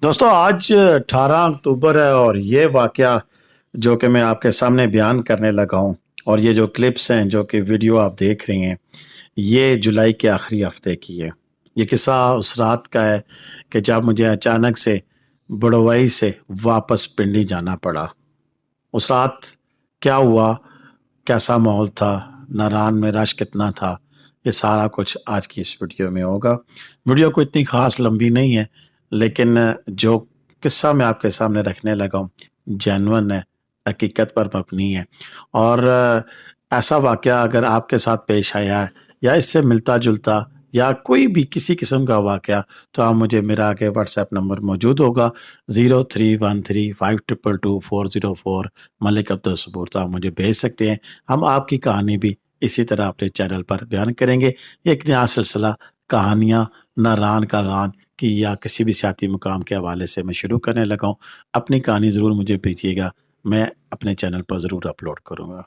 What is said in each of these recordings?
دوستوں آج 18 اکتوبر ہے اور یہ واقعہ جو کہ میں آپ کے سامنے بیان کرنے لگا ہوں اور یہ جو کلپس ہیں جو کہ ویڈیو آپ دیکھ رہی ہیں یہ جولائی کے آخری ہفتے کی ہے۔ یہ قصہ اس رات کا ہے کہ جب مجھے اچانک سے بڑوائی سے واپس پنڈی جانا پڑا۔ اس رات کیا ہوا، کیسا ماحول تھا، ناران میں رش کتنا تھا، یہ سارا کچھ آج کی اس ویڈیو میں ہوگا۔ ویڈیو کو اتنی خاص لمبی نہیں ہے لیکن جو قصہ میں آپ کے سامنے رکھنے لگا ہوں جینون ہے، حقیقت پر مبنی ہے، اور ایسا واقعہ اگر آپ کے ساتھ پیش آیا ہے یا اس سے ملتا جلتا یا کوئی بھی کسی قسم کا واقعہ تو آپ مجھے میرا آگے واٹس ایپ نمبر موجود ہوگا 0313522404 ملک عبدالصبور، تو آپ مجھے بھیج سکتے ہیں۔ ہم آپ کی کہانی بھی اسی طرح اپنے چینل پر بیان کریں گے۔ یہ ایک نیا سلسلہ کہانیاں ناران کا غان کی یا کسی بھی سیاحتی مقام کے حوالے سے میں شروع کرنے لگا ہوں۔ اپنی کہانی ضرور مجھے بھیجیے گا، میں اپنے چینل پر ضرور اپلوڈ کروں گا۔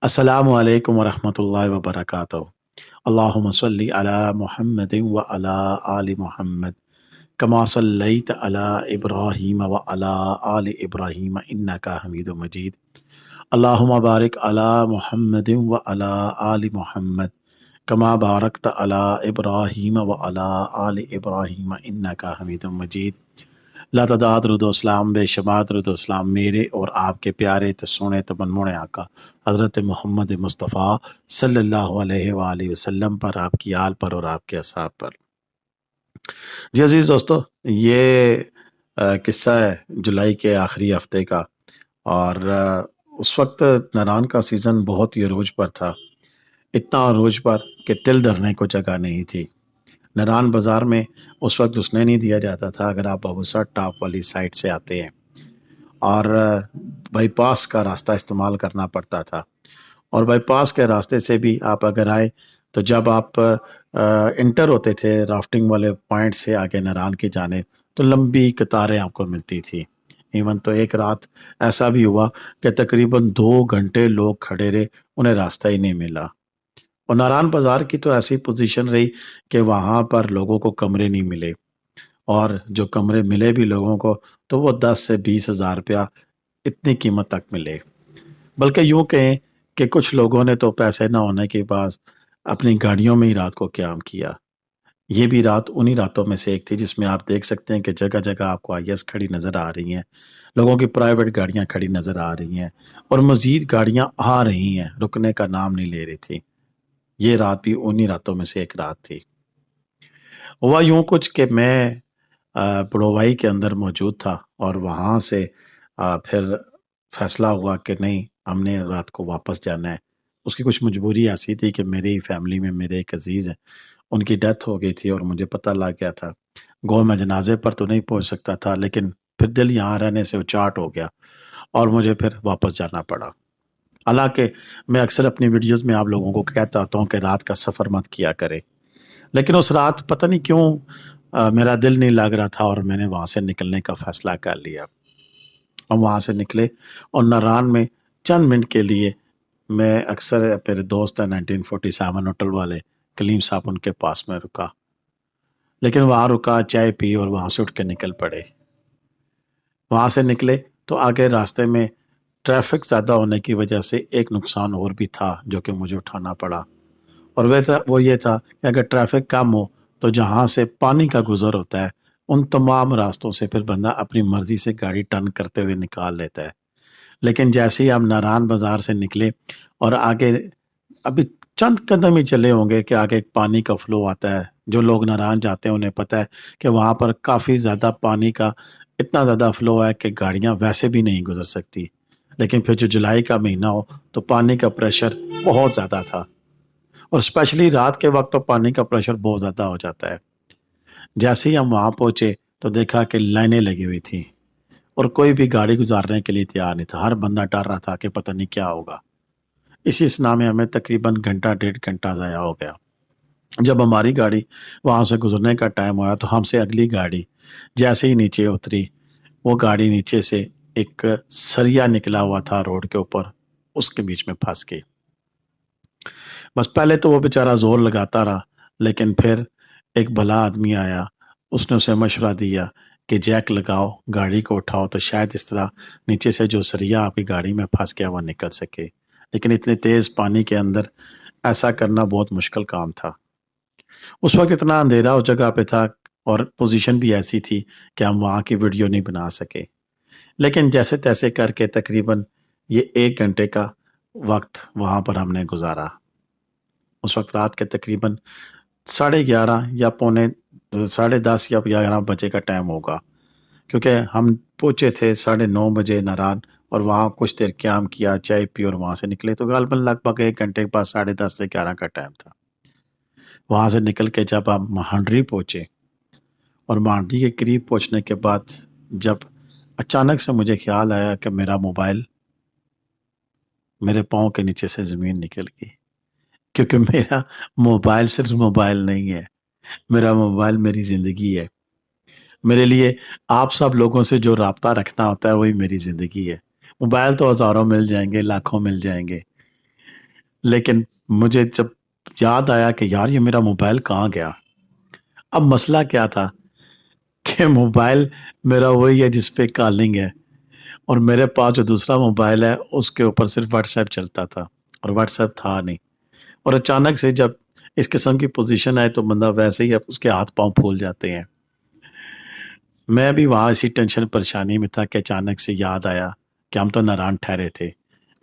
السلام علیکم ورحمۃ اللہ وبرکاتہ۔ اللہم صلی علی محمد وعلی آل محمد کما صلیت علی ابراہیم وعلی آل ابراہیم انکا حمید مجید۔ اللہم بارک علی محمد وعلی آل محمد کما بارکت علی ابراہیم وعلی آل ابراہیم انکا حمید مجید۔ لا تعداد درود و اسلام بے شمار درود و اسلام میرے اور آپ کے پیارے تے سونے تے منمونے آقا حضرت محمد مصطفیٰ صلی اللہ علیہ وآلہ وسلم پر، آپ کی آل پر اور آپ کے اصحاب پر۔ جی عزیز دوستو، یہ قصہ ہے جولائی کے آخری ہفتے کا، اور اس وقت ناران کا سیزن بہت ہی عروج پر تھا، اتنا عروج پر کہ تل دھرنے کو جگہ نہیں تھی۔ ناران بازار میں اس وقت گھسنے نہیں دیا جاتا تھا اگر آپ بابوسر ٹاپ والی سائٹ سے آتے ہیں، اور بائی پاس کا راستہ استعمال کرنا پڑتا تھا، اور بائی پاس کے راستے سے بھی آپ اگر آئے تو جب آپ انٹر ہوتے تھے رافٹنگ والے پوائنٹ سے آگے ناران کی جانب تو لمبی قطاریں آپ کو ملتی تھی۔ ایون تو ایک رات ایسا بھی ہوا کہ تقریباً 2 گھنٹے لوگ کھڑے رہے، انہیں راستہ ہی نہیں ملا۔ اور ناران بازار کی تو ایسی پوزیشن رہی کہ وہاں پر لوگوں کو کمرے نہیں ملے، اور جو کمرے ملے بھی لوگوں کو تو وہ 10 سے 20 ہزار روپیہ اتنی قیمت تک ملے۔ بلکہ یوں کہیں کہ کچھ لوگوں نے تو پیسے نہ ہونے کے بعد اپنی گاڑیوں میں ہی رات کو قیام کیا۔ یہ بھی رات انہی راتوں میں سے ایک تھی جس میں آپ دیکھ سکتے ہیں کہ جگہ جگہ آپ کو IS کھڑی نظر آ رہی ہیں، لوگوں کی پرائیویٹ گاڑیاں کھڑی نظر آ رہی ہیں، اور مزید گاڑیاں آ رہی ہیں، رکنے کا نام نہیں لے رہی تھی۔ یہ رات بھی انہی راتوں میں سے ایک رات تھی۔ ہوا یوں کچھ کہ میں بڑوائی کے اندر موجود تھا، اور وہاں سے پھر فیصلہ ہوا کہ نہیں، ہم نے رات کو واپس جانا ہے۔ اس کی کچھ مجبوری ایسی تھی کہ میری فیملی میں میرے ایک عزیز ہیں، ان کی ڈیتھ ہو گئی تھی اور مجھے پتہ لگ گیا تھا۔ گو میں جنازے پر تو نہیں پہنچ سکتا تھا، لیکن پھر دل یہاں رہنے سے اچاٹ ہو گیا اور مجھے پھر واپس جانا پڑا۔ حالانکہ میں اکثر اپنی ویڈیوز میں آپ لوگوں کو کہتا ہوتا ہوں کہ رات کا سفر مت کیا کرے، لیکن اس رات پتہ نہیں کیوں میرا دل نہیں لگ رہا تھا اور میں نے وہاں سے نکلنے کا فیصلہ کر لیا۔ ہم وہاں سے نکلے اور ناران میں چند منٹ کے لیے میں اکثر میرے دوست ہیں 1947 ہوٹل والے کلیم صاحب، ان کے پاس میں رکا، لیکن وہاں رکا، چائے پی اور وہاں سے اٹھ کے نکل پڑے۔ وہاں سے نکلے تو آگے راستے میں ٹریفک زیادہ ہونے کی وجہ سے ایک نقصان اور بھی تھا جو کہ مجھے اٹھانا پڑا، اور وہ یہ تھا کہ اگر ٹریفک کم ہو تو جہاں سے پانی کا گزر ہوتا ہے ان تمام راستوں سے پھر بندہ اپنی مرضی سے گاڑی ٹرن کرتے ہوئے نکال لیتا ہے۔ لیکن جیسے ہی ہم ناران بازار سے نکلے اور آگے ابھی چند قدم ہی چلے ہوں گے کہ آگے ایک پانی کا فلو آتا ہے، جو لوگ ناران جاتے ہیں انہیں پتہ ہے کہ وہاں پر کافی زیادہ پانی کا اتنا زیادہ فلو ہے کہ گاڑیاں ویسے بھی نہیں گزر سکتی، لیکن پھر جو جولائی کا مہینہ ہو تو پانی کا پریشر بہت زیادہ تھا، اور اسپیشلی رات کے وقت تو پانی کا پریشر بہت زیادہ ہو جاتا ہے۔ جیسے ہی ہم وہاں پہنچے تو دیکھا کہ لائنیں لگی ہوئی تھیں اور کوئی بھی گاڑی گزارنے کے لیے تیار نہیں تھا، ہر بندہ ڈر رہا تھا کہ پتہ نہیں کیا ہوگا۔ اسی اسنا میں ہمیں تقریباً گھنٹہ 1.5 گھنٹہ ضائع ہو گیا۔ جب ہماری گاڑی وہاں سے گزرنے کا ٹائم ہوا تو ہم سے اگلی گاڑی جیسے ہی نیچے اتری، وہ گاڑی نیچے سے ایک سریا نکلا ہوا تھا روڈ کے اوپر، اس کے بیچ میں پھنس گئی۔ بس پہلے تو وہ بیچارہ زور لگاتا رہا، لیکن پھر ایک بھلا آدمی آیا اس نے اسے مشورہ دیا کہ جیک لگاؤ، گاڑی کو اٹھاؤ تو شاید اس طرح نیچے سے جو سریا آپ کی گاڑی میں پھنس گیا وہ نکل سکے، لیکن اتنے تیز پانی کے اندر ایسا کرنا بہت مشکل کام تھا۔ اس وقت اتنا اندھیرا اس جگہ پہ تھا اور پوزیشن بھی ایسی تھی کہ ہم وہاں کی ویڈیو نہیں بنا سکے، لیکن جیسے تیسے کر کے تقریباً یہ 1 گھنٹے کا وقت وہاں پر ہم نے گزارا۔ اس وقت رات کے تقریباً 11:30 یا 10:30 یا 11 بجے کا ٹائم ہوگا، کیونکہ ہم پہنچے تھے 9:30 بجے ناران، اور وہاں کچھ دیر قیام کیا، چائے پی اور وہاں سے نکلے، تو غالباً لگ بھگ 1 گھنٹے کے بعد 10:30 سے 11 کا ٹائم تھا۔ وہاں سے نکل کے جب ہم مہانڈری پہنچے، اور مہانڈری کے قریب پہنچنے کے بعد جب اچانک سے مجھے خیال آیا کہ میرا موبائل میرے پاؤں کے نیچے سے زمین نکل گئی، کیونکہ میرا موبائل صرف موبائل نہیں ہے، میرا موبائل میری زندگی ہے۔ میرے لیے آپ سب لوگوں سے جو رابطہ رکھنا ہوتا ہے وہی میری زندگی ہے۔ موبائل تو ہزاروں مل جائیں گے، لاکھوں مل جائیں گے، لیکن مجھے جب یاد آیا کہ یار یہ میرا موبائل کہاں گیا، اب مسئلہ کیا تھا کہ موبائل میرا وہی ہے جس پہ کالنگ ہے، اور میرے پاس جو دوسرا موبائل ہے اس کے اوپر صرف واٹس ایپ چلتا تھا، اور واٹس ایپ تھا نہیں۔ اور اچانک سے جب اس قسم کی پوزیشن آئے تو بندہ ویسے ہی اس کے ہاتھ پاؤں پھول جاتے ہیں۔ میں بھی وہاں اسی ٹینشن پریشانی میں تھا کہ اچانک سے یاد آیا کہ ہم تو ناران ٹھہرے تھے۔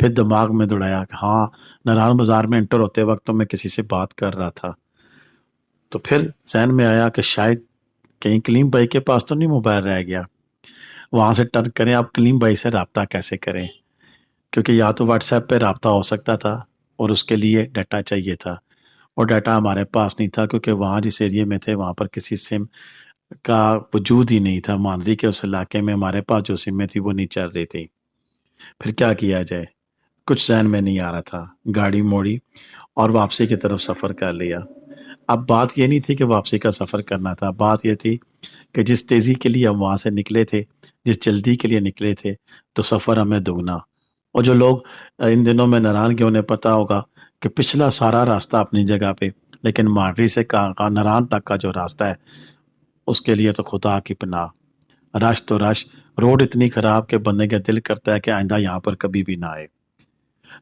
پھر دماغ میں دوڑایا کہ ہاں، ناران بازار میں انٹر ہوتے وقت تو میں کسی سے بات کر رہا تھا، تو پھر ذہن میں آیا کہ شاید کہیں کلیم بھائی کے پاس تو نہیں موبائل رہ گیا۔ وہاں سے ٹرن کریں، آپ کلیم بھائی سے رابطہ کیسے کریں، کیونکہ یا تو واٹس ایپ پہ رابطہ ہو سکتا تھا اور اس کے لیے ڈیٹا چاہیے تھا، اور ڈیٹا ہمارے پاس نہیں تھا، کیونکہ وہاں جس ایریے میں تھے وہاں پر کسی سم کا وجود ہی نہیں تھا۔ ماندری کے اس علاقے میں ہمارے پاس جو سمیں تھی وہ نہیں چل رہی تھی۔ پھر کیا کیا جائے، کچھ ذہن میں نہیں آ رہا تھا۔ گاڑی موڑی اور واپسی کی طرف سفر کر لیا۔ اب بات یہ نہیں تھی کہ واپسی کا سفر کرنا تھا، بات یہ تھی کہ جس تیزی کے لیے ہم وہاں سے نکلے تھے، جس جلدی کے لیے نکلے تھے، تو سفر ہمیں دگنا۔ اور جو لوگ ان دنوں میں ناران کے انہیں پتہ ہوگا کہ پچھلا سارا راستہ اپنی جگہ پہ، لیکن مانڈری سے ناران تک کا جو راستہ ہے اس کے لیے تو خدا کی پناہ، رش تو رش، روڈ اتنی خراب کہ بندے کا دل کرتا ہے کہ آئندہ یہاں پر کبھی بھی نہ آئے۔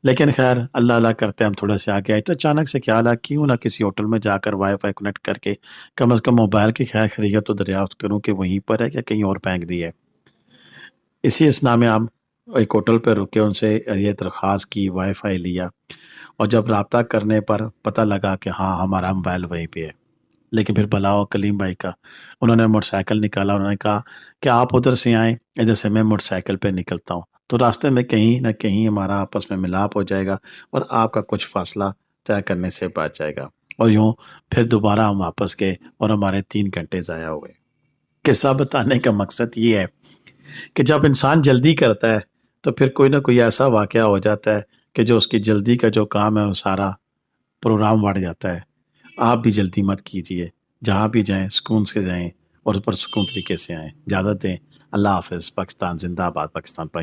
لیکن خیر اللہ اللہ کرتے ہم تھوڑا سے آگے آئے، تو اچانک سے خیال آیا کیوں نہ کسی ہوٹل میں جا کر وائی فائی کنیکٹ کر کے کم از کم موبائل کی خیر خیریت تو دریافت کروں کہ وہیں پر ہے یا کہیں اور پھینک دی ہے۔ اسی اسنا میں ہم ایک ہوٹل پہ رکے، ان سے یہ درخواست کی، وائی فائی لیا، اور جب رابطہ کرنے پر پتہ لگا کہ ہاں ہمارا موبائل وہیں پہ ہے۔ لیکن پھر بلاؤ کلیم بھائی کا، انہوں نے موٹر سائیکل نکالا، انہوں نے کہا کہ آپ ادھر سے آئیں، ادھر سے میں موٹر سائیکل پہ نکلتا ہوں، تو راستے میں کہیں نہ کہیں ہمارا آپس میں ملاپ ہو جائے گا اور آپ کا کچھ فاصلہ طے کرنے سے بچ جائے گا۔ اور یوں پھر دوبارہ ہم واپس گئے اور ہمارے 3 گھنٹے ضائع ہوئے۔ قصہ بتانے کا مقصد یہ ہے کہ جب انسان جلدی کرتا ہے تو پھر کوئی نہ کوئی ایسا واقعہ ہو جاتا ہے کہ جو اس کی جلدی کا جو کام ہے وہ سارا پروگرام بڑھ جاتا ہے۔ آپ بھی جلدی مت کیجیے، جہاں بھی جائیں سکون سے جائیں اور پر سکون طریقے سے آئیں۔ اجازت دیں، اللہ حافظ۔ پاکستان زندہ باد، پاکستان پائندہ۔